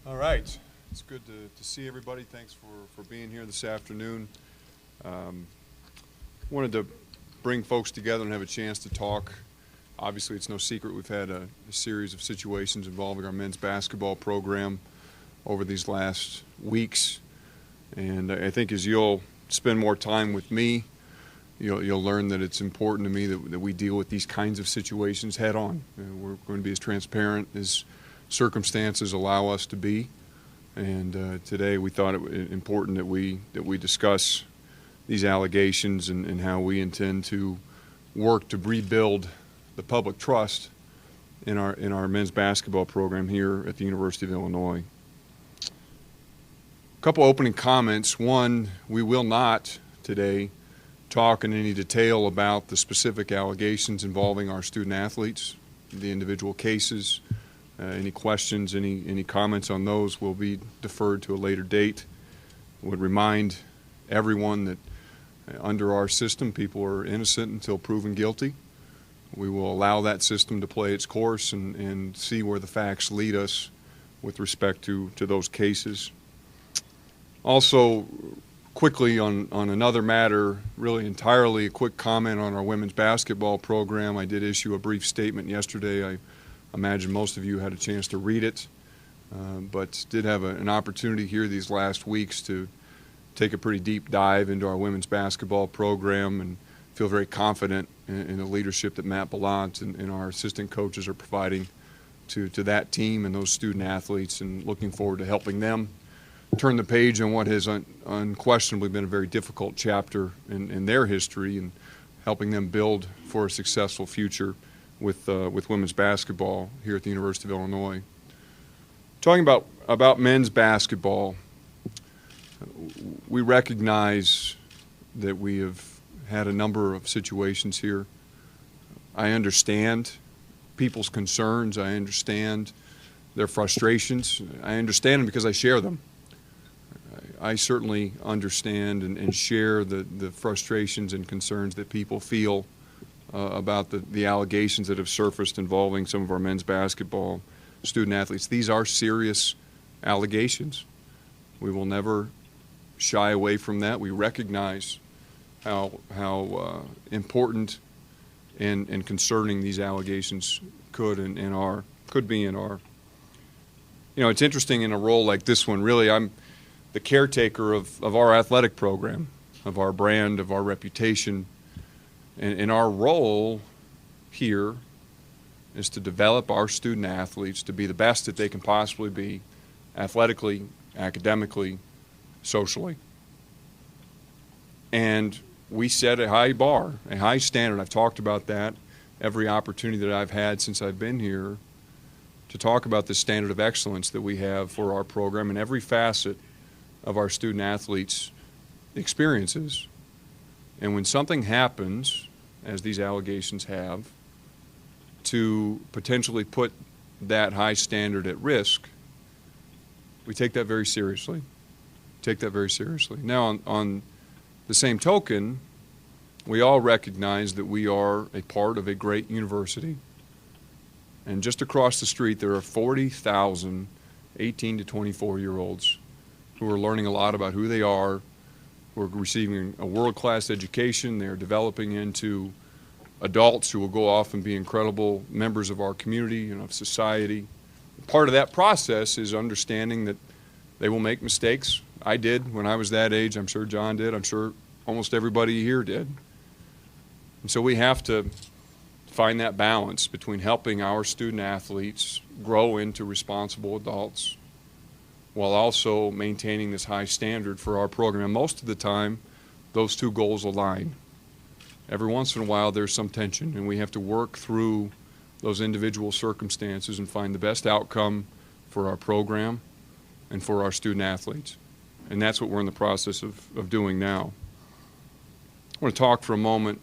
All right. It's good to see everybody. Thanks for being here this afternoon. Wanted to bring folks together and have a chance to talk. Obviously, it's no secret we've had a series of situations involving our men's basketball program over these last weeks. And I think as you'll spend more time with me, you'll learn that it's important to me that we deal with these kinds of situations head on. We're going to be as transparent as circumstances allow us to be. And today we thought it was important that we discuss these allegations and how we intend to work to rebuild the public trust in our men's basketball program here at the University of Illinois. A couple opening comments. One, we will not today talk in any detail about the specific allegations involving our student athletes, the individual cases. Any questions, any comments on those will be deferred to a later date. I would remind everyone that under our system, people are innocent until proven guilty. We will allow that system to play its course and see where the facts lead us with respect to those cases. Also, quickly on another matter, really entirely a quick comment on our women's basketball program. I did issue a brief statement yesterday. I imagine most of you had a chance to read it, but did have an opportunity here these last weeks to take a pretty deep dive into our women's basketball program and feel very confident in the leadership that Matt Ballant and our assistant coaches are providing to that team and those student athletes, and looking forward to helping them turn the page on what has unquestionably been a very difficult chapter in their history, and helping them build for a successful future with women's basketball here at the University of Illinois. Talking about men's basketball, we recognize that we have had a number of situations here. I understand people's concerns. I understand their frustrations. I understand them because I share them. I certainly understand and share the frustrations and concerns that people feel about the allegations that have surfaced involving some of our men's basketball student athletes. These are serious allegations. We will never shy away from that. We recognize how important and concerning these allegations could be and are. It's interesting in a role like this one. Really, I'm the caretaker of our athletic program, of our brand, of our reputation. And our role here is to develop our student athletes to be the best that they can possibly be, athletically, academically, socially. And we set a high bar, a high standard. I've talked about that every opportunity that I've had since I've been here to talk about the standard of excellence that we have for our program in every facet of our student athletes' experiences. And when something happens, as these allegations have, to potentially put that high standard at risk, we take that very seriously. Now, on the same token, we all recognize that we are a part of a great university. And just across the street, there are 40,000 18 to 24-year-olds who are learning a lot about who they are, who are receiving a world-class education. They're developing into adults who will go off and be incredible members of our community and of society. Part of that process is understanding that they will make mistakes. I did when I was that age. I'm sure John did. I'm sure almost everybody here did. And so we have to find that balance between helping our student athletes grow into responsible adults while also maintaining this high standard for our program. And most of the time, those two goals align. Every once in a while, there's some tension, and we have to work through those individual circumstances and find the best outcome for our program and for our student athletes. And that's what we're in the process of doing now. I want to talk for a moment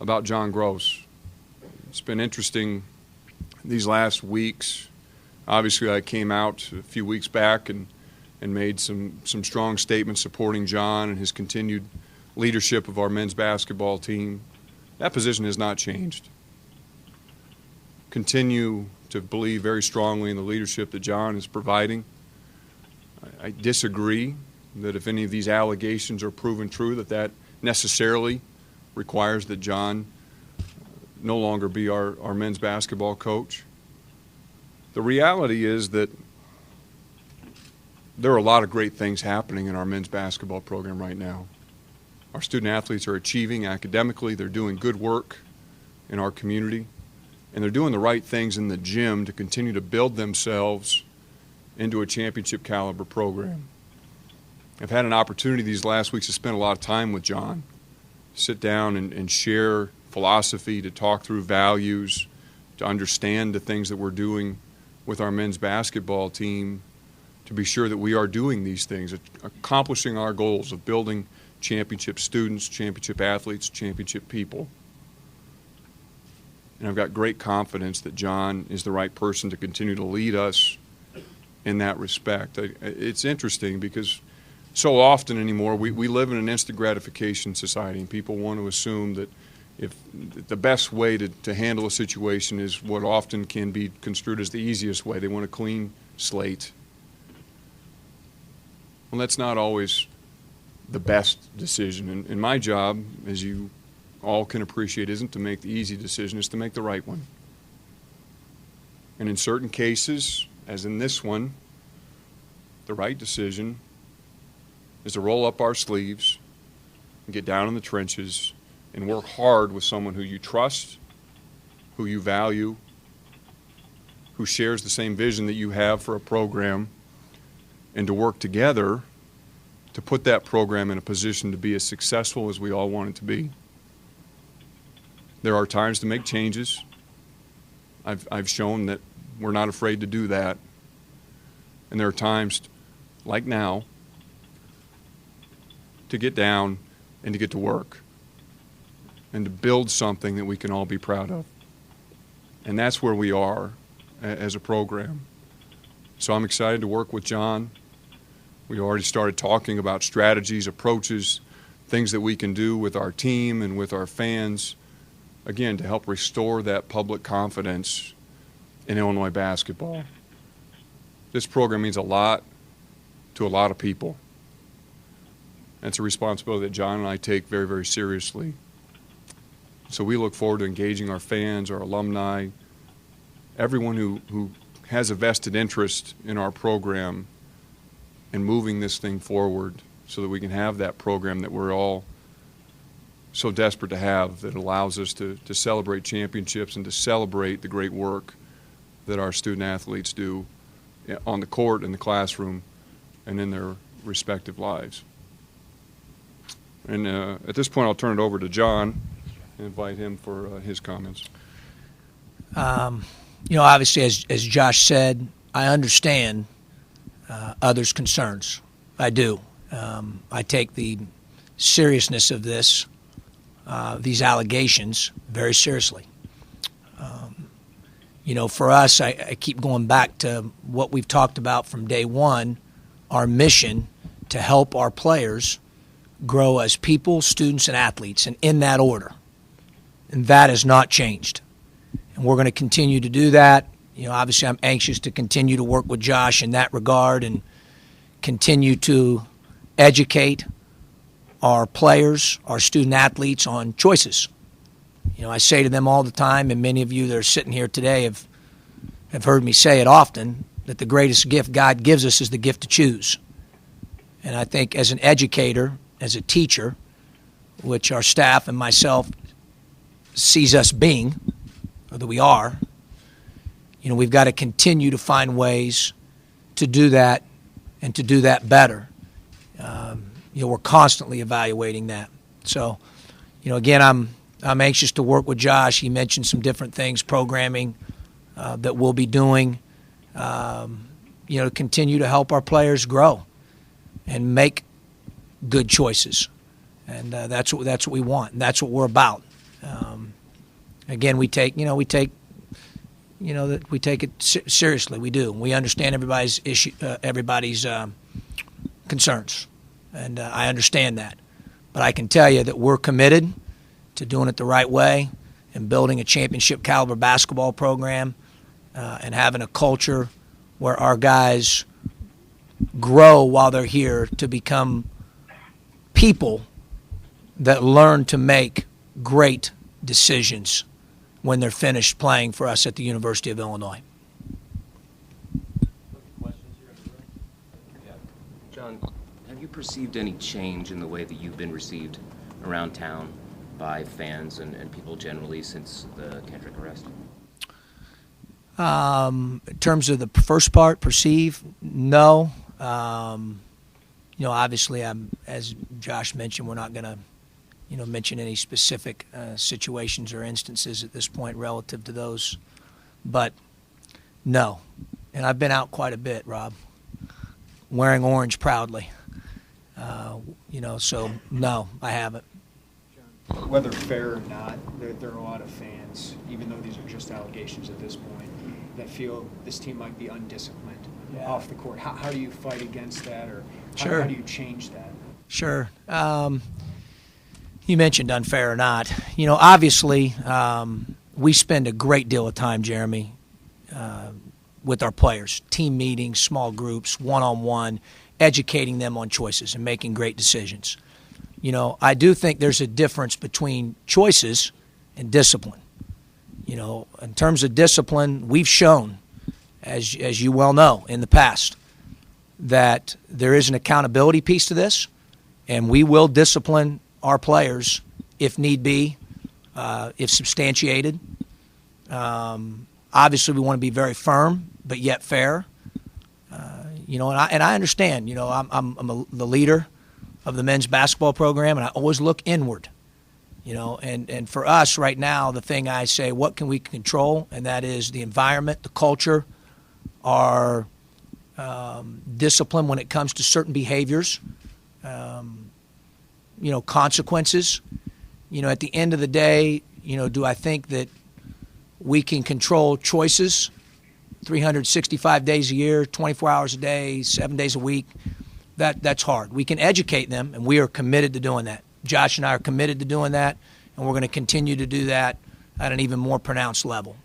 about John Groce. It's been interesting these last weeks. Obviously, I came out a few weeks back and made some strong statements supporting John and his continued leadership of our men's basketball team. That position has not changed. Continue to believe very strongly in the leadership that John is providing I disagree that if any of these allegations are proven true, that necessarily requires that John no longer be our men's basketball coach. The reality is that there are a lot of great things happening in our men's basketball program right now. Our student athletes are achieving academically, they're doing good work in our community, and they're doing the right things in the gym to continue to build themselves into a championship caliber program. I've had an opportunity these last weeks to spend a lot of time with John, sit down and share philosophy, to talk through values, to understand the things that we're doing with our men's basketball team, to be sure that we are doing these things, accomplishing our goals of building championship students, championship athletes, championship people. And I've got great confidence that John is the right person to continue to lead us in that respect. It's interesting because so often anymore we live in an instant gratification society, and people want to assume that if the best way to handle a situation is what often can be construed as the easiest way. They want a clean slate. Well, that's not always the best decision. And my job, as you all can appreciate, isn't to make the easy decision, it's to make the right one. And in certain cases, as in this one, the right decision is to roll up our sleeves and get down in the trenches and work hard with someone who you trust, who you value, who shares the same vision that you have for a program, and to work together to put that program in a position to be as successful as we all want it to be. There are times to make changes. I've shown that we're not afraid to do that. And there are times, like now, to get down and to get to work and to build something that we can all be proud of. And that's where we are as a program. So I'm excited to work with John. We already started talking about strategies, approaches, things that we can do with our team and with our fans, again, to help restore that public confidence in Illinois basketball. This program means a lot to a lot of people. It's a responsibility that John and I take very, very seriously. So we look forward to engaging our fans, our alumni, everyone who has a vested interest in our program and moving this thing forward so that we can have that program that we're all so desperate to have, that allows us to celebrate championships and to celebrate the great work that our student athletes do on the court, in the classroom, and in their respective lives. And at this point, I'll turn it over to John and invite him for his comments. Obviously, as Josh said, I understand others' concerns. I do. I take the seriousness of these allegations very seriously. For us, I keep going back to what we've talked about from day one, our mission to help our players grow as people, students, and athletes, and in that order. And that has not changed. And we're going to continue to do that. Obviously, I'm anxious to continue to work with Josh in that regard and continue to educate our players, our student athletes on choices. I say to them all the time, and many of you that are sitting here today have heard me say it often, that the greatest gift God gives us is the gift to choose. And I think as an educator, as a teacher, which our staff and myself sees us being, or that we are, we've got to continue to find ways to do that and to do that better. We're constantly evaluating that. So, again, I'm anxious to work with Josh. He mentioned some different things, programming that we'll be doing, to continue to help our players grow and make good choices. And that's what we want. And that's what we're about. Again, we take it seriously. We do. We understand everybody's concerns, and I understand that. But I can tell you that we're committed to doing it the right way and building a championship caliber basketball program and having a culture where our guys grow while they're here to become people that learn to make great decisions when they're finished playing for us at the University of Illinois. John, have you perceived any change in the way that you've been received around town by fans and people generally since the Kendrick arrest? In terms of the first part, perceive, no. Obviously, as Josh mentioned, we're not going to, mention any specific situations or instances at this point relative to those. But no. And I've been out quite a bit, Rob, wearing orange proudly. So no, I haven't. Whether fair or not, there are a lot of fans, even though these are just allegations at this point, that feel this team might be undisciplined off the court. How do you fight against that, or Sure. how do you change that? Sure. You mentioned unfair or not. Obviously, we spend a great deal of time, Jeremy, with our players, team meetings, small groups, one-on-one, educating them on choices and making great decisions. I do think there's a difference between choices and discipline. In terms of discipline, we've shown, as you well know, in the past, that there is an accountability piece to this, and we will discipline our players if need be, if substantiated. Obviously, we want to be very firm, but yet fair. And I understand. I'm the leader of the men's basketball program, and I always look inward. And for us right now, the thing I say, what can we control? And that is the environment, the culture, our discipline when it comes to certain behaviors, consequences. At the end of the day, do I think that we can control choices 365 days a year, 24 hours a day, 7 days a week? That's hard. We can educate them, and we are committed to doing that. Josh and I are committed to doing that, and we're going to continue to do that at an even more pronounced level.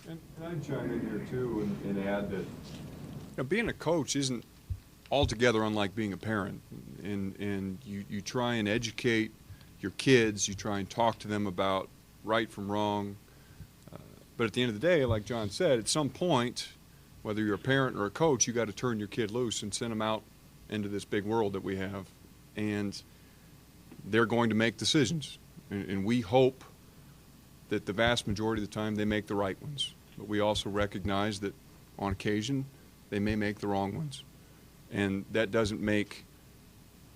And I'd chime in here, too, and add that being a coach isn't altogether unlike being a parent. And you try and educate your kids. You try and talk to them about right from wrong. But at the end of the day, like John said, at some point, whether you're a parent or a coach, you got to turn your kid loose and send them out into this big world that we have. And they're going to make decisions. And we hope that the vast majority of the time they make the right ones. But we also recognize that on occasion they may make the wrong ones. And that doesn't make,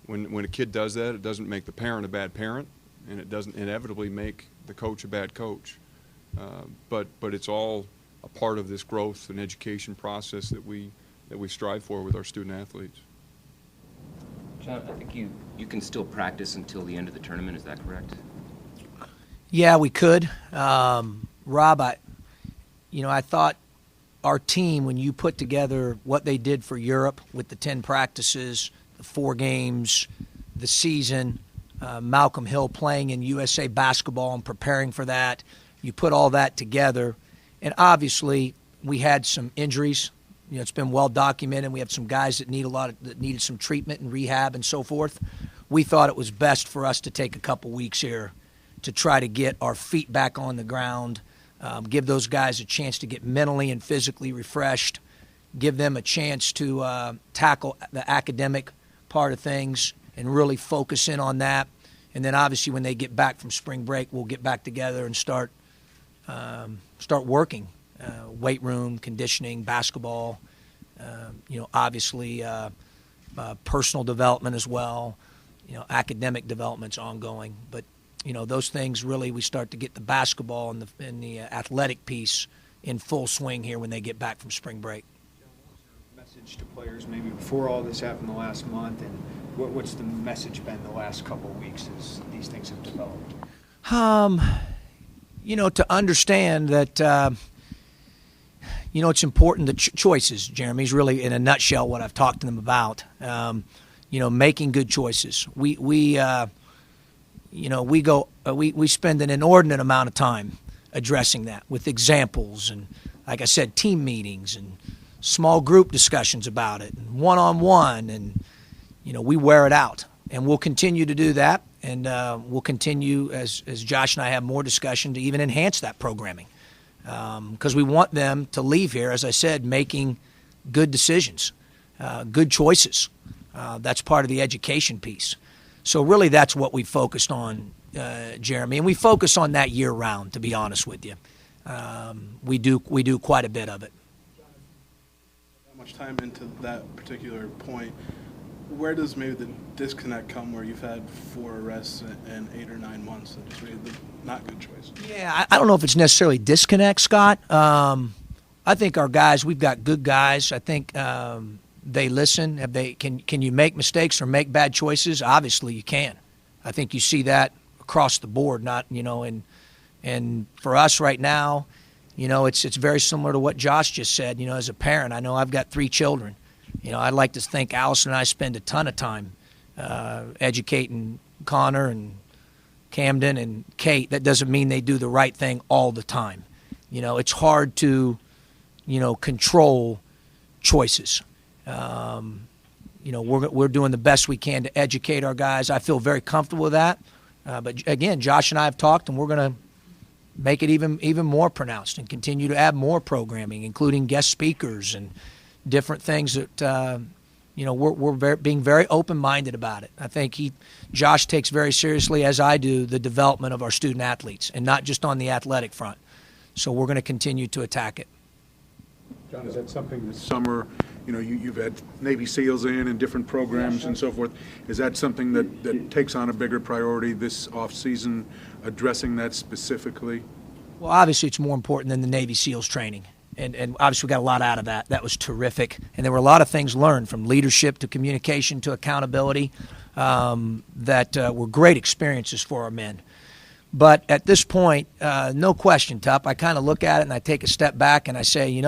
when a kid does that, it doesn't make the parent a bad parent, and it doesn't inevitably make the coach a bad coach. But it's all a part of this growth and education process that we strive for with our student athletes. John, I think you can still practice until the end of the tournament. Is that correct? Yeah, we could. Rob, I thought our team, when you put together what they did for Europe with the 10 practices, the 4 games, the season, Malcolm Hill playing in USA basketball and preparing for that, you put all that together, and obviously we had some injuries. It's been well documented. We have some guys that needed some treatment and rehab and so forth. We thought it was best for us to take a couple weeks here to try to get our feet back on the ground, give those guys a chance to get mentally and physically refreshed, give them a chance to tackle the academic part of things and really focus in on that. And then obviously when they get back from spring break, we'll get back together and start working. Weight room, conditioning, basketball, obviously personal development as well, academic development's ongoing. But, those things really, we start to get the basketball and the athletic piece in full swing here when they get back from spring break. Message to players maybe before all this happened the last month, and what's the message been the last couple of weeks as these things have developed? To understand that, it's important, the choices, Jeremy, is really in a nutshell what I've talked to them about. Making good choices. We spend an inordinate amount of time addressing that with examples and, like I said, team meetings and small group discussions about it, and one-on-one, and we wear it out. And we'll continue to do that, and we'll continue, as Josh and I have more discussion, to even enhance that programming. Because we want them to leave here, as I said, making good decisions, good choices. That's part of the education piece. So really that's what we focused on, Jeremy. And we focus on that year-round, to be honest with you. We do quite a bit of it. That much time into that particular point, where does maybe the disconnect come where you've had 4 arrests in 8 or 9 months and just really not good choice? Yeah, I don't know if it's necessarily disconnect, Scott. I think our guys, we've got good guys. I think they listen. Can you make mistakes or make bad choices? Obviously you can. I think you see that across the board, and for us right now, it's very similar to what Josh just said. As a parent, I know I've got 3 children. I'd like to think Allison and I spend a ton of time educating Connor and Camden and Kate. That doesn't mean they do the right thing all the time. It's hard to, control choices. We're doing the best we can to educate our guys. I feel very comfortable with that. But again, Josh and I have talked, and we're going to make it even more pronounced and continue to add more programming, including guest speakers and different things that, we're being very open-minded about it. I think Josh takes very seriously, as I do, the development of our student athletes, and not just on the athletic front. So we're going to continue to attack it. John, is that something this summer, you've had Navy SEALs in and different programs and so forth. Is that something that takes on a bigger priority this off-season, addressing that specifically? Well, obviously it's more important than the Navy SEALs training. And obviously we got a lot out of that. That was terrific. And there were a lot of things learned, from leadership to communication to accountability, that were great experiences for our men. But at this point, no question, Tup, I kind of look at it and I take a step back and I say,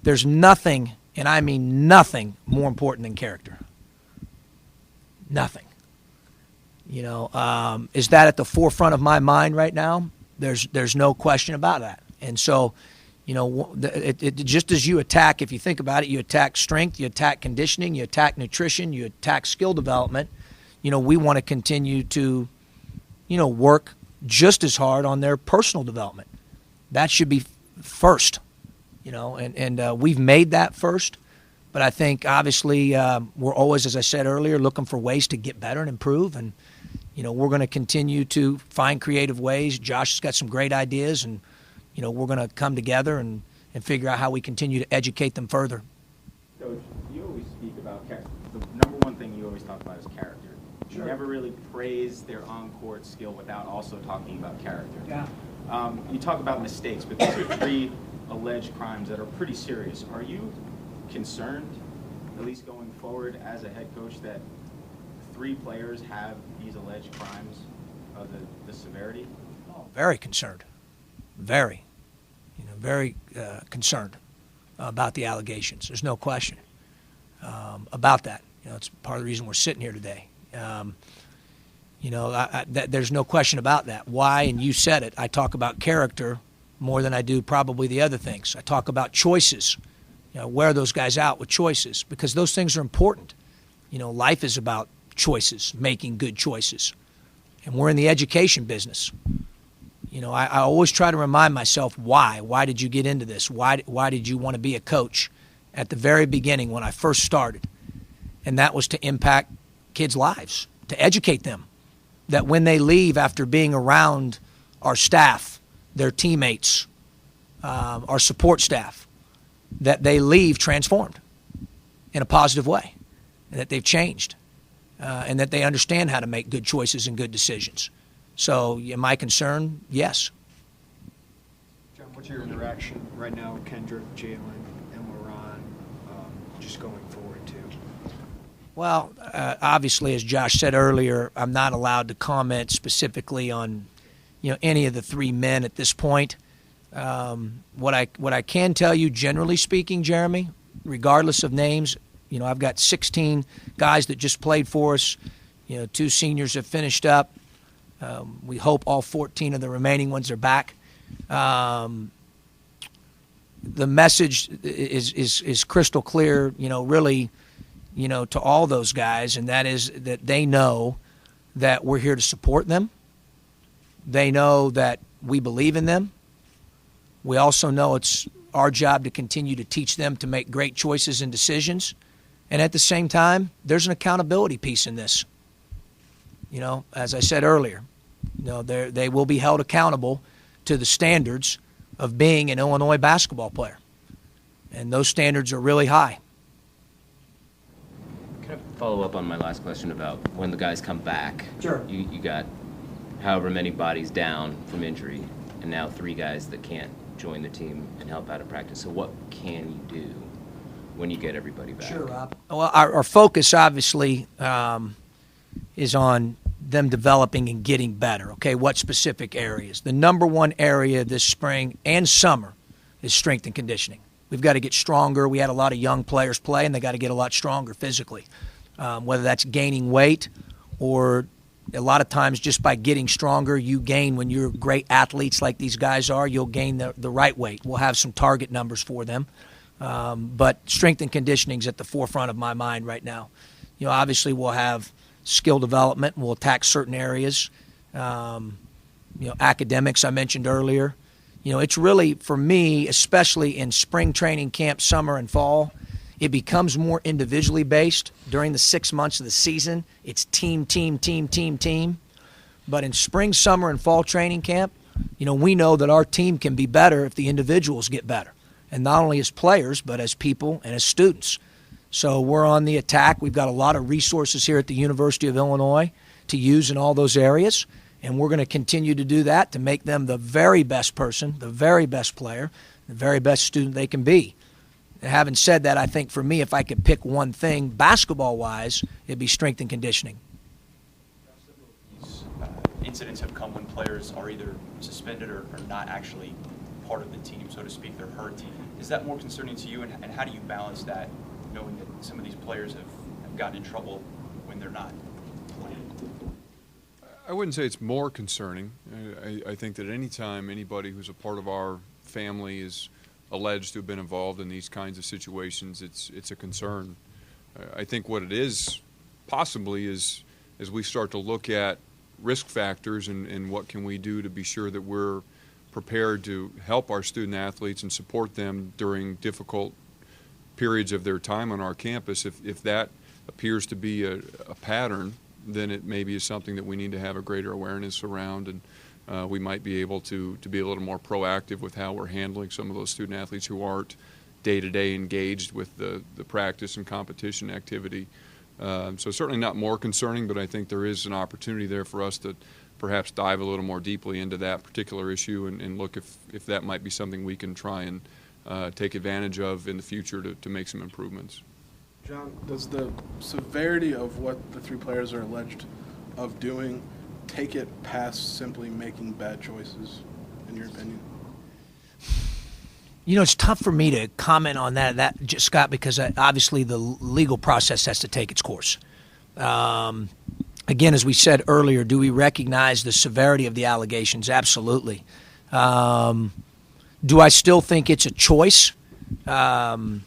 there's nothing, and I mean nothing, more important than character. Nothing. Is that at the forefront of my mind right now? There's no question about that. And so, it just as you attack, if you think about it, you attack strength, you attack conditioning, you attack nutrition, you attack skill development. We want to continue to, work just as hard on their personal development. That should be first, and we've made that first. But I think, obviously, we're always, as I said earlier, looking for ways to get better and improve. And, we're going to continue to find creative ways. Josh has got some great ideas, and, we're going to come together and figure out how we continue to educate them further. Coach, you always speak about character. The number one thing you always talk about is character. You never really praise their on-court skill without also talking about character. Yeah. You talk about mistakes, but these are 3 alleged crimes that are pretty serious. Are you concerned, at least going forward as a head coach, that 3 players have these alleged crimes of the severity? Oh, very concerned. Very concerned about the allegations. There's no question about that. It's part of the reason we're sitting here today. There's no question about that. Why? And you said it. I talk about character more than I do probably the other things. I talk about choices. Wear those guys out with choices, because those things are important. Life is about choices, making good choices. And we're in the education business. I always try to remind myself why. Why did you get into this? Why did you want to be a coach at the very beginning when I first started? And that was to impact kids' lives, to educate them, that when they leave after being around our staff, their teammates, our support staff, that they leave transformed in a positive way, and that they've changed, and that they understand how to make good choices and good decisions. So am I concerned? Yes. John, what's your interaction right now with Kendrick, Jalen, and LaRon, just going forward too? Well, obviously, as Josh said earlier, I'm not allowed to comment specifically on, any of the 3 men at this point. What I can tell you, generally speaking, Jeremy, regardless of names, I've got 16 guys that just played for us. 2 seniors have finished up. We hope all 14 of the remaining ones are back. the message is crystal clear, really, to all those guys, and that is that they know that we're here to support them. They know that we believe in them. We also know it's our job to continue to teach them to make great choices and decisions. And at the same time, there's an accountability piece in this. As I said earlier, they will be held accountable to the standards of being an Illinois basketball player. And those standards are really high. Can I follow up on my last question about when the guys come back? Sure. You got however many bodies down from injury, and now 3 guys that can't join the team and help out at practice. So what can you do when you get everybody back? Sure, Rob. Well, our focus obviously is on them developing and getting better. Okay, what specific areas? The number one area this spring and summer is strength and conditioning. We've got to get stronger. We had a lot of young players play, and they got to get a lot stronger physically, whether that's gaining weight or a lot of times just by getting stronger, you gain when you're great athletes like these guys are, you'll gain the right weight. We'll have some target numbers for them. But strength and conditioning is at the forefront of my mind right now. Obviously we'll have skill development. We'll attack certain areas. Academics I mentioned earlier. It's really, for me, especially in spring training camp, summer and fall, it becomes more individually based. During the 6 months of the season, it's team. But in spring, summer, and fall training camp, we know that our team can be better if the individuals get better. And not only as players, but as people and as students. So we're on the attack. We've got a lot of resources here at the University of Illinois to use in all those areas. And we're going to continue to do that to make them the very best person, the very best player, the very best student they can be. And having said that, I think for me, if I could pick one thing, basketball-wise, it'd be strength and conditioning. Incidents have come when players are either suspended or not actually part of the team, so to speak, they're hurt. Is that more concerning to you, and how do you balance that, knowing that some of these players have gotten in trouble when they're not playing? I wouldn't say it's more concerning. I think that any time anybody who's a part of our family is alleged to have been involved in these kinds of situations, it's a concern. I think what it is possibly is as we start to look at risk factors and what can we do to be sure that we're prepared to help our student athletes and support them during difficult periods of their time on our campus. If that appears to be a pattern, then it maybe is something that we need to have a greater awareness around, and we might be able to be a little more proactive with how we're handling some of those student athletes who aren't day-to-day engaged with the practice and competition activity. So certainly not more concerning, but I think there is an opportunity there for us to perhaps dive a little more deeply into that particular issue and look if that might be something we can try and take advantage of in the future to make some improvements. John, does the severity of what the 3 players are alleged of doing take it past simply making bad choices, in your opinion? It's tough for me to comment on that Scott, because obviously the legal process has to take its course. Again, as we said earlier, do we recognize the severity of the allegations? Absolutely. Do I still think it's a choice? When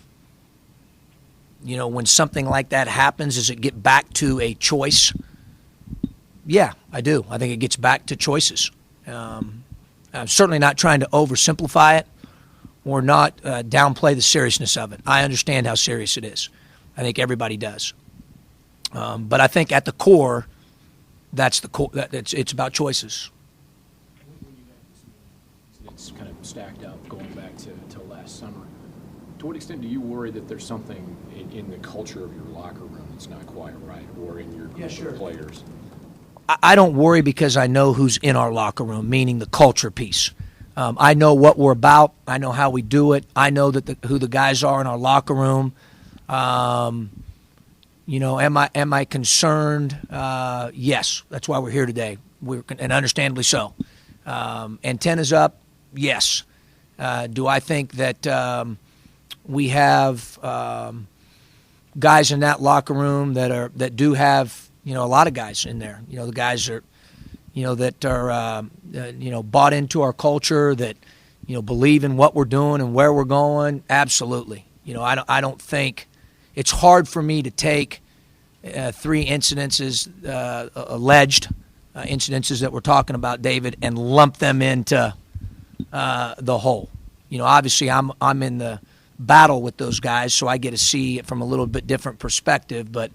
something like that happens, does it get back to a choice? Yeah, I do. I think it gets back to choices. I'm certainly not trying to oversimplify it or not downplay the seriousness of it. I understand how serious it is. I think everybody does. But I think at the core, that's the core. It's about choices. It's kind of stacked up going back to last summer. To what extent do you worry that there's something in the culture of your locker room that's not quite right, or in your group of players? I don't worry because I know who's in our locker room, meaning the culture piece. I know what we're about. I know how we do it. I know who the guys are in our locker room. Am I concerned? Yes. That's why we're here today, and understandably so. Antennas up? Yes. Do I think that we have guys in that locker room that do have a lot of guys in there? The guys are that are bought into our culture, that believe in what we're doing and where we're going, absolutely. I don't think it's hard for me to take 3 incidences, alleged incidences that we're talking about, David, and lump them into the whole. Obviously I'm in the battle with those guys, so I get to see it from a little bit different perspective. But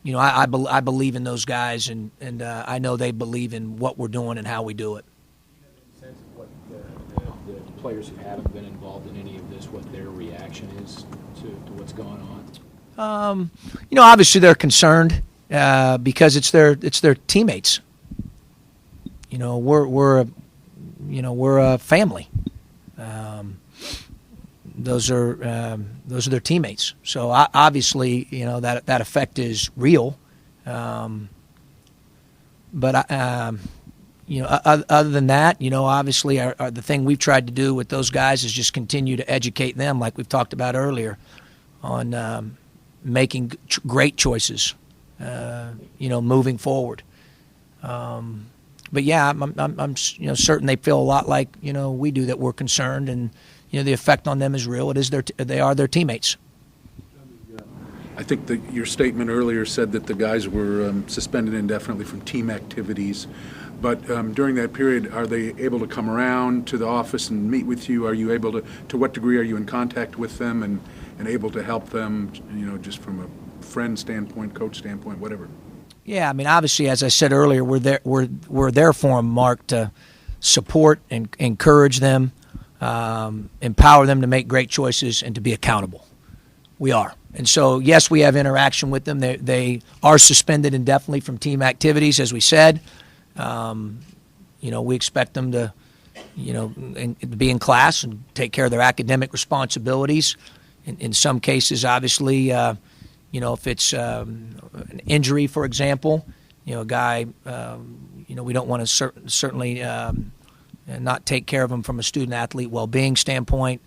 I believe in those guys, and I know they believe in what we're doing and how we do it. Sense of what the players who haven't been involved in any of this, what their reaction is to what's going on? Obviously they're concerned because it's their teammates. We're a family. Those are their teammates. So obviously, that effect is real. But other than that, obviously, the thing we've tried to do with those guys is just continue to educate them, like we've talked about earlier, on making great choices, moving forward. But yeah, I'm certain they feel a lot like we do, that we're concerned, and the effect on them is real. They are their teammates. I think that your statement earlier said that the guys were suspended indefinitely from team activities. But during that period, are they able to come around to the office and meet with you? Are you able to what degree are you in contact with them and able to help them, just from a friend standpoint, coach standpoint, whatever? Yeah, obviously, as I said earlier, we're there for them, Mark, to support and encourage them, empower them to make great choices and to be accountable. We are. And so, yes, we have interaction with them. They are suspended indefinitely from team activities, as we said. We expect them to, be in class and take care of their academic responsibilities. In some cases, obviously, if it's an injury, for example, a guy, we don't want to certainly not take care of them from a student-athlete well-being standpoint,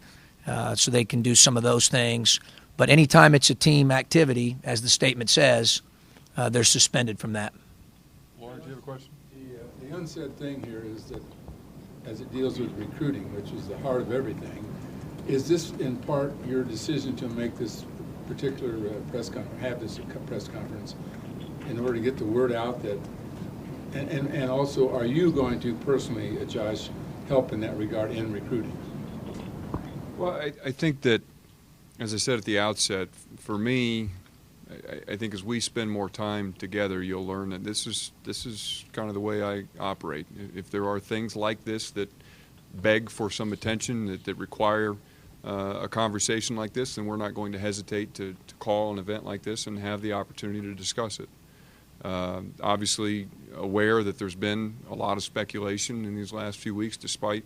so they can do some of those things. But anytime it's a team activity, as the statement says, they're suspended from that. Lauren, do you have a question? The unsaid thing here is that as it deals with recruiting, which is the heart of everything, is this in part your decision to make this particular press conference in order to get the word out that, and also, are you going to personally, Josh, help in that regard in recruiting? Well, I think that, as I said at the outset, for me, I think as we spend more time together, you'll learn that this is kind of the way I operate. If there are things like this that beg for some attention, that require a conversation like this, then we're not going to hesitate to call an event like this and have the opportunity to discuss it. Obviously aware that there's been a lot of speculation in these last few weeks, despite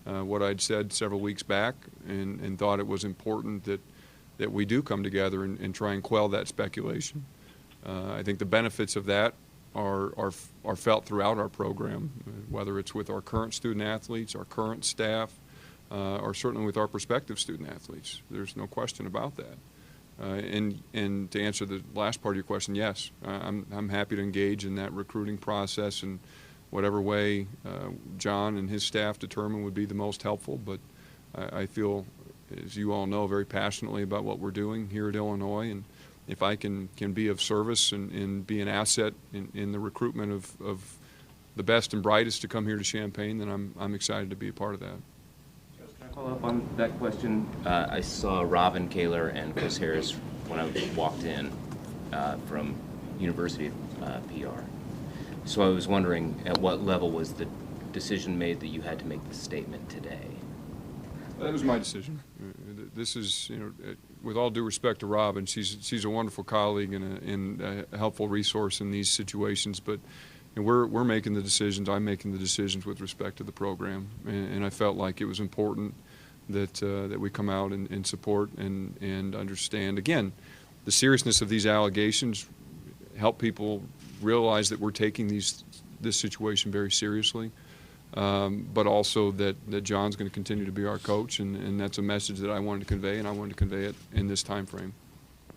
what I'd said several weeks back, and thought it was important that we do come together and try and quell that speculation. I think the benefits of that are felt throughout our program, whether it's with our current student athletes, our current staff, or certainly with our prospective student athletes. There's no question about that. And to answer the last part of your question, yes, I'm happy to engage in that recruiting process in whatever way John and his staff determine would be the most helpful. But I feel, as you all know, very passionately about what we're doing here at Illinois, and if I can be of service and be an asset in the recruitment of the best and brightest to come here to Champaign, then I'm excited to be a part of that. Can I follow up on that question? I saw Robin Kaler and Chris Harris when I walked in from University PR. So I was wondering, at what level was the decision made that you had to make the statement today? That was my decision. This is, with all due respect to Robin, she's a wonderful colleague and a helpful resource in these situations. But we're making the decisions. I'm making the decisions with respect to the program, and I felt like it was important that we come out and support and understand again the seriousness of these allegations. Help people realize that we're taking this situation very seriously. But also that John's going to continue to be our coach, and that's a message that I wanted to convey, and I wanted to convey it in this time frame.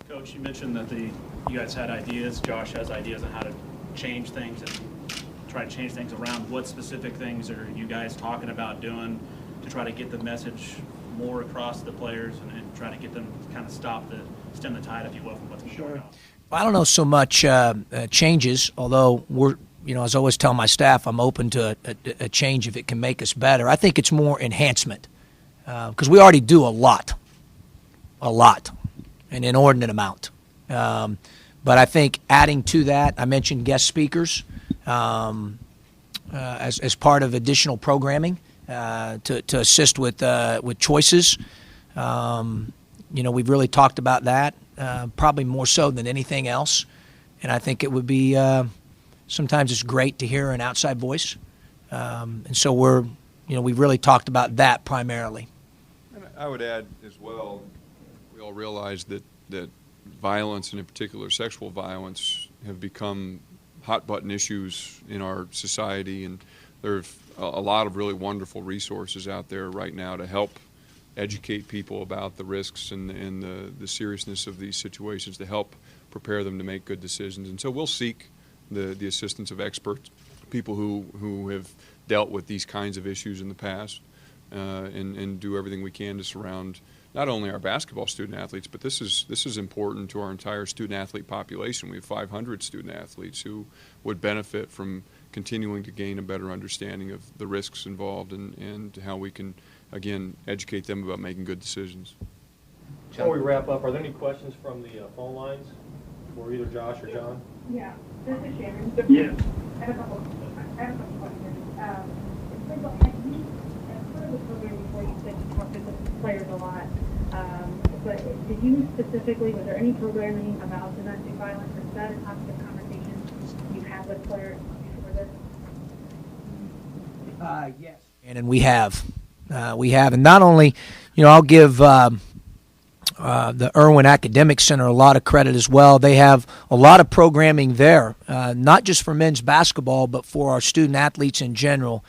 Coach, you mentioned that you guys had ideas. Josh has ideas on how to change things and try to change things around. What specific things are you guys talking about doing to try to get the message more across the players and try to get them to kind of stem the tide, if you will, from what's going on? I don't know so much changes, although as I always tell my staff, I'm open to a change if it can make us better. I think it's more enhancement because we already do a lot, an inordinate amount. But I think adding to that, I mentioned guest speakers as part of additional programming to assist with choices. We've really talked about that, probably more so than anything else. And I think it would be sometimes it's great to hear an outside voice. And so we've really talked about that primarily. And I would add as well, we all realize that violence, and in particular sexual violence, have become hot-button issues in our society, and there are a lot of really wonderful resources out there right now to help educate people about the risks and the seriousness of these situations, to help prepare them to make good decisions. And so we'll seek the assistance of experts, people who have dealt with these kinds of issues in the past, and do everything we can to surround not only our basketball student athletes, but this is important to our entire student athlete population. We have 500 student athletes who would benefit from continuing to gain a better understanding of the risks involved and how we can, again, educate them about making good decisions. Before we wrap up, are there any questions from the phone lines for either Josh or John? Yeah, this is Shannon. Yeah. I have a couple questions. First of all, as part of the program before, you said you talked to the players a lot, but did you specifically, was there any programming about domestic violence, or is that a topic of conversation you've had with players before this? Yes. And we have, and not only, I'll give the Irwin Academic Center a lot of credit as well. They have a lot of programming there, not just for men's basketball, but for our student athletes in general.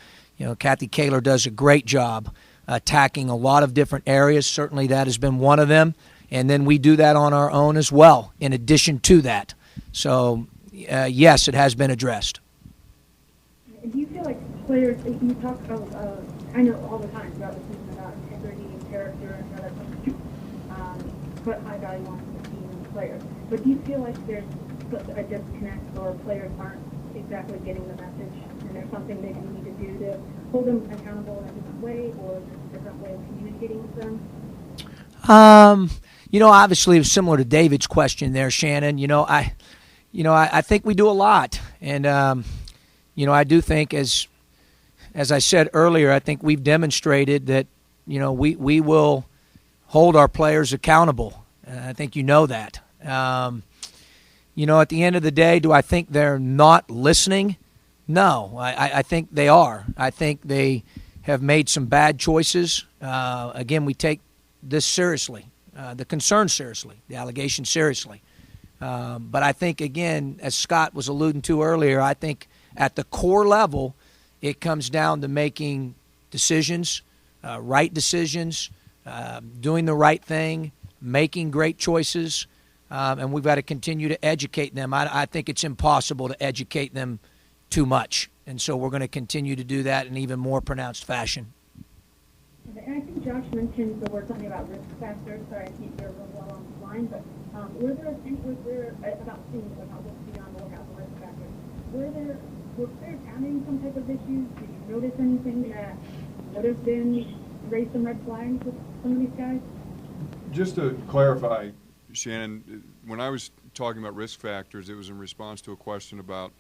Kathy Kaler does a great job attacking a lot of different areas. Certainly that has been one of them. And then we do that on our own as well, in addition to that. So, yes, it has been addressed. Do you feel like players, you talk about, I know all the time throughout the season about integrity and character and how that's put high value on the team and the players. But do you feel like there's a disconnect, or players aren't exactly getting the message, and there's something they need to do to hold them accountable in a different way, or a different way of communicating with them? Obviously, similar to David's question there, Shannon. I think we do a lot, and I do think, as I said earlier, I think we've demonstrated that we will hold our players accountable. I think that. At the end of the day, do I think they're not listening? No, I think they are. I think they have made some bad choices. Again, we take this seriously, the concern seriously, the allegation seriously. But I think, again, as Scott was alluding to earlier, I think at the core level, it comes down to making decisions, right decisions, doing the right thing, making great choices, and we've got to continue to educate them. I think it's impossible to educate them too much, and so we're going to continue to do that in even more pronounced fashion. And I think Josh mentioned the word something about risk factors. Sorry, I keep your well on the line, but was there about things about what's beyond the lookout for risk factors? Were players having some type of issues? Did you notice anything that would have raised some red flags with some of these guys? Just to clarify, Shannon, when I was talking about risk factors, it was in response to a question about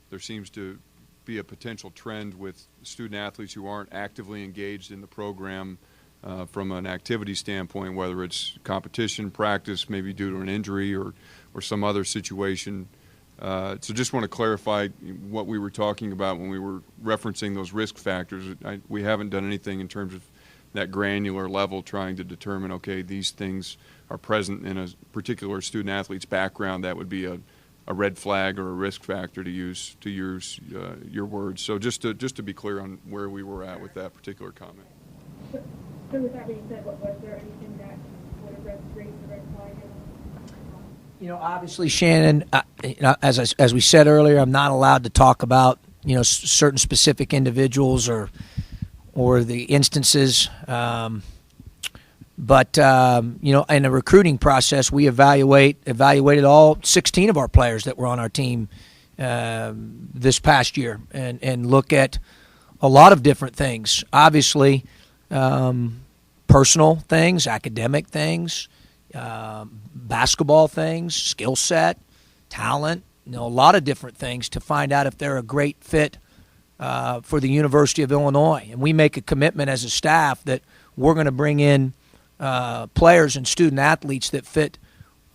there seems to be a potential trend with student athletes who aren't actively engaged in the program from an activity standpoint, whether it's competition, practice, maybe due to an injury or some other situation. So just want to clarify what we were talking about when we were referencing those risk factors. We haven't done anything in terms of that granular level trying to determine, okay, these things are present in a particular student athlete's background. That would be a red flag or a risk factor, to use your words. So just to be clear on where we were at with that particular comment. So with that being said, was there anything that would have raised the red flag? Obviously, Shannon, as we said earlier, I'm not allowed to talk about certain specific individuals or or the instances. But you know, in the recruiting process, we evaluated all 16 of our players that were on our team this past year, and look at a lot of different things. Obviously, personal things, academic things, basketball things, skill set, talent. You know, a lot of different things to find out if they're a great fit for the University of Illinois. And we make a commitment as a staff that we're going to bring in players and student athletes that fit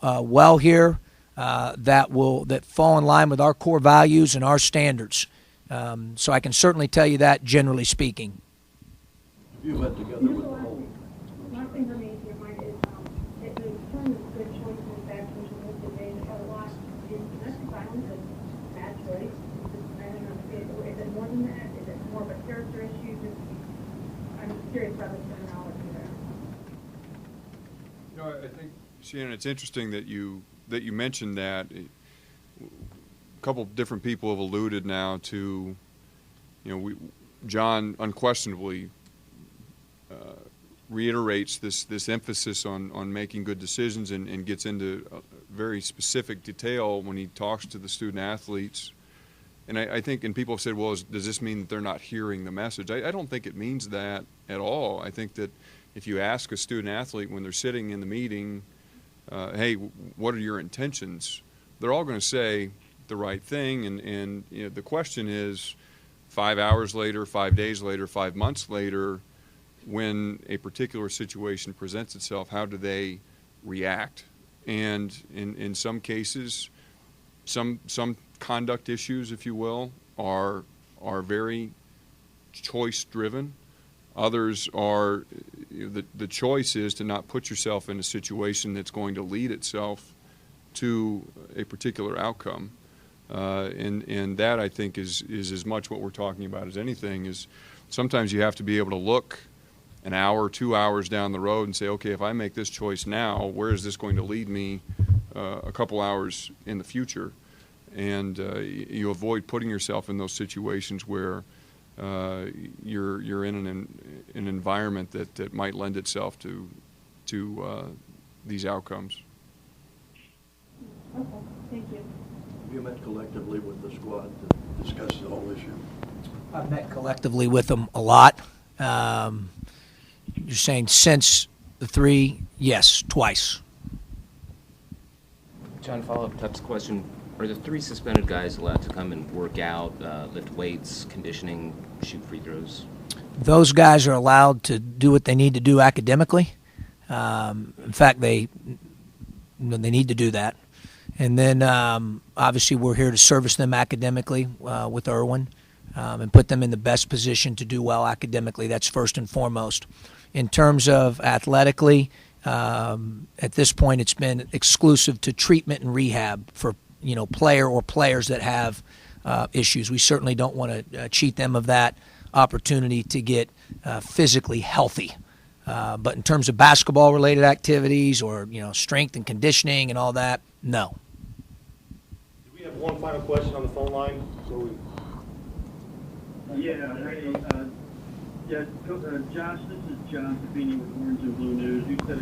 well here, that fall in line with our core values and our standards. So I can certainly tell you that, generally speaking. You met together with the whole. Last thing for me, if you don't mind, is it was term of good choices back when you moved the day a lot. Is domestic violence a bad choice? Is it more than that? Is it more of a character issue? I'm curious about the terminology there. You know, I think, Shannon, it's interesting that you mentioned that. A couple of different people have alluded now to, you know, John unquestionably reiterates this emphasis on making good decisions and gets into very specific detail when he talks to the student athletes. And I think, and people have said, well, does this mean that they're not hearing the message? I don't think it means that at all. I think that if you ask a student athlete when they're sitting in the meeting, hey, what are your intentions? They're all going to say the right thing. And you know, the question is, 5 hours later, 5 days later, 5 months later, when a particular situation presents itself, how do they react? And in some cases, some conduct issues, if you will, are very choice-driven. Others are, the choice is to not put yourself in a situation that's going to lead itself to a particular outcome. And that, I think, is as much what we're talking about as anything. Is sometimes you have to be able to look an hour, 2 hours down the road and say, okay, if I make this choice now, where is this going to lead me a couple hours in the future? And you avoid putting yourself in those situations where you're in an environment that might lend itself to these outcomes. Okay, thank you. You met collectively with the squad to discuss the whole issue? I've met collectively with them a lot. You're saying since the three? Yes, twice. John, follow-up Tuck's question. Are the 3 suspended guys allowed to come and work out, lift weights, conditioning, shoot free throws? Those guys are allowed to do what they need to do academically. In fact, they need to do that. And then, obviously, we're here to service them academically with Irwin and put them in the best position to do well academically. That's first and foremost. In terms of athletically, at this point, it's been exclusive to treatment and rehab for player or players that have issues. We certainly don't want to cheat them of that opportunity to get physically healthy. But in terms of basketball-related activities or strength and conditioning and all that, no. Do we have one final question on the phone line? Josh, this is John Fabini with Orange and Blue News. You said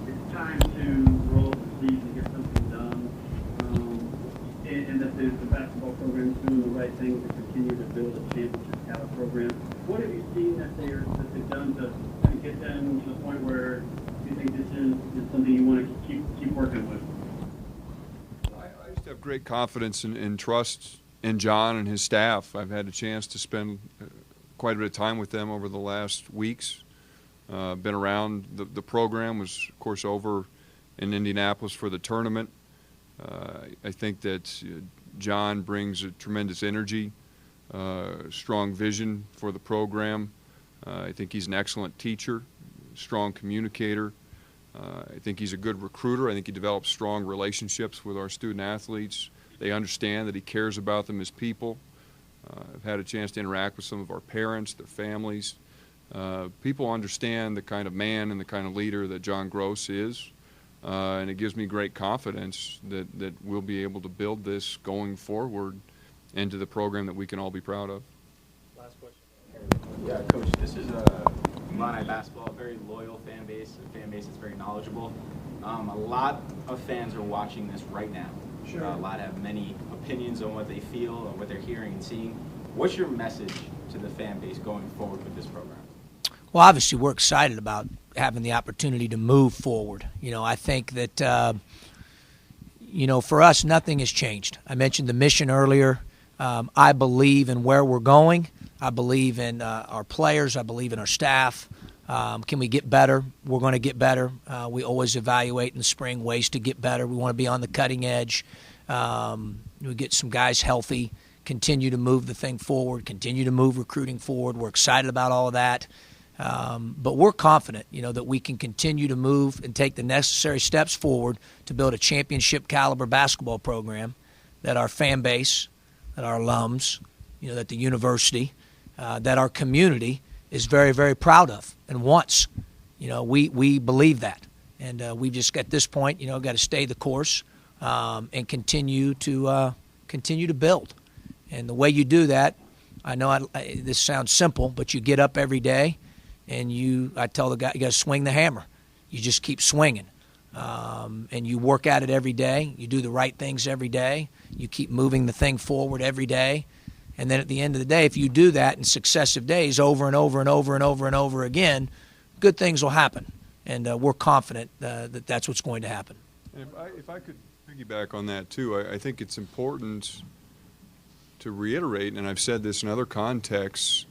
it's time to roll up the sleeves and get something done, and that the basketball program is doing the right thing to continue to build a championship caliber program. What have you seen that they've done to kind of get them to the point where you think this is something you want to keep working with? I just have great confidence and trust in John and his staff. I've had a chance to spend quite a bit of time with them over the last weeks. Been around. The program was, of course, over in Indianapolis for the tournament. I think that John brings a tremendous energy, strong vision for the program. I think he's an excellent teacher, strong communicator. I think he's a good recruiter. I think he develops strong relationships with our student athletes. They understand that he cares about them as people. I've had a chance to interact with some of our parents, their families. People understand the kind of man and the kind of leader that John Groce is, and it gives me great confidence that we'll be able to build this going forward into the program that we can all be proud of. Last question. Yeah, Coach, this is a Illini basketball, a very loyal fan base, a fan base that's very knowledgeable. A lot of fans are watching this right now. Sure. A lot have many opinions on what they feel and what they're hearing and seeing. What's your message to the fan base going forward with this program? Well, obviously, we're excited about having the opportunity to move forward. I think that, for us, nothing has changed. I mentioned the mission earlier. I believe in where we're going. I believe in our players. I believe in our staff. Can we get better? We're going to get better. We always evaluate in the spring ways to get better. We want to be on the cutting edge. We get some guys healthy, continue to move the thing forward, continue to move recruiting forward. We're excited about all of that. But we're confident, that we can continue to move and take the necessary steps forward to build a championship caliber basketball program that our fan base, that our alums, that the university, that our community is very, very proud of and wants. We believe that. And we've just, at this point, got to stay the course and continue to build. And the way you do that, I know this sounds simple, but you get up every day and I tell the guy, you got to swing the hammer. You just keep swinging. And you work at it every day. You do the right things every day. You keep moving the thing forward every day. And then at the end of the day, if you do that in successive days over and over and over and over and over again, good things will happen. And we're confident that that's what's going to happen. And if I could piggyback on that, too, I think it's important to reiterate, and I've said this in other contexts,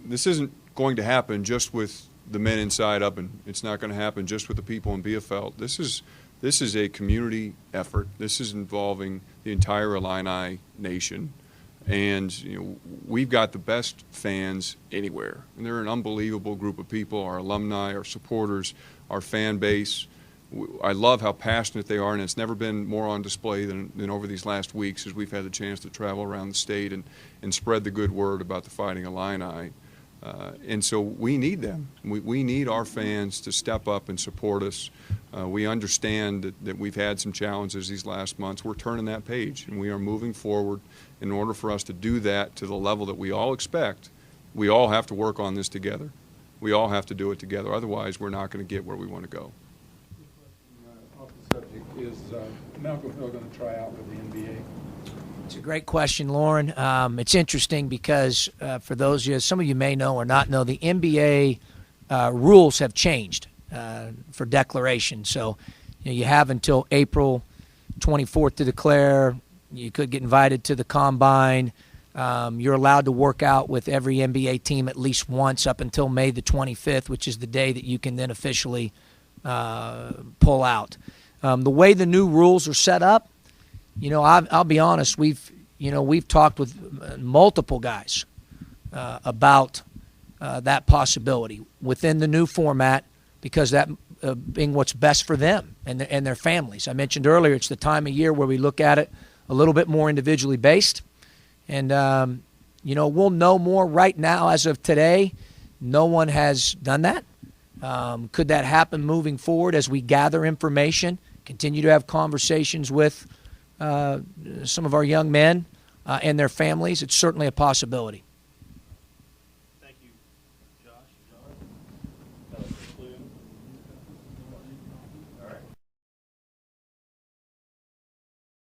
this isn't going to happen just with the men inside Ubben. It's not going to happen just with the people in Bielefeld. This is a community effort. This is involving the entire Illini nation. And we've got the best fans anywhere. And they're an unbelievable group of people, our alumni, our supporters, our fan base. I love how passionate they are, and it's never been more on display than over these last weeks as we've had the chance to travel around the state and spread the good word about the Fighting Illini. And so we need them. We need our fans to step up and support us. We understand that we've had some challenges these last months. We're turning that page, and we are moving forward. In order for us to do that to the level that we all expect, we all have to work on this together. We all have to do it together. Otherwise, we're not going to get where we want to go. Off the subject, is Malcolm Hill going to try out with the NBA? It's a great question, Lauren. It's interesting because for those of you, some of you may know or not know, the NBA rules have changed for declaration. So you have until April 24th to declare. You could get invited to the combine. You're allowed to work out with every NBA team at least once up until May the 25th, which is the day that you can then officially pull out. The way the new rules are set up, I'll be honest. We've talked with multiple guys about that possibility within the new format, because that being what's best for them and their families. I mentioned earlier, it's the time of year where we look at it a little bit more individually based, and we'll know more. Right now, as of today, no one has done that. Could that happen moving forward as we gather information, continue to have conversations with some of our young men and their families? It's certainly a possibility.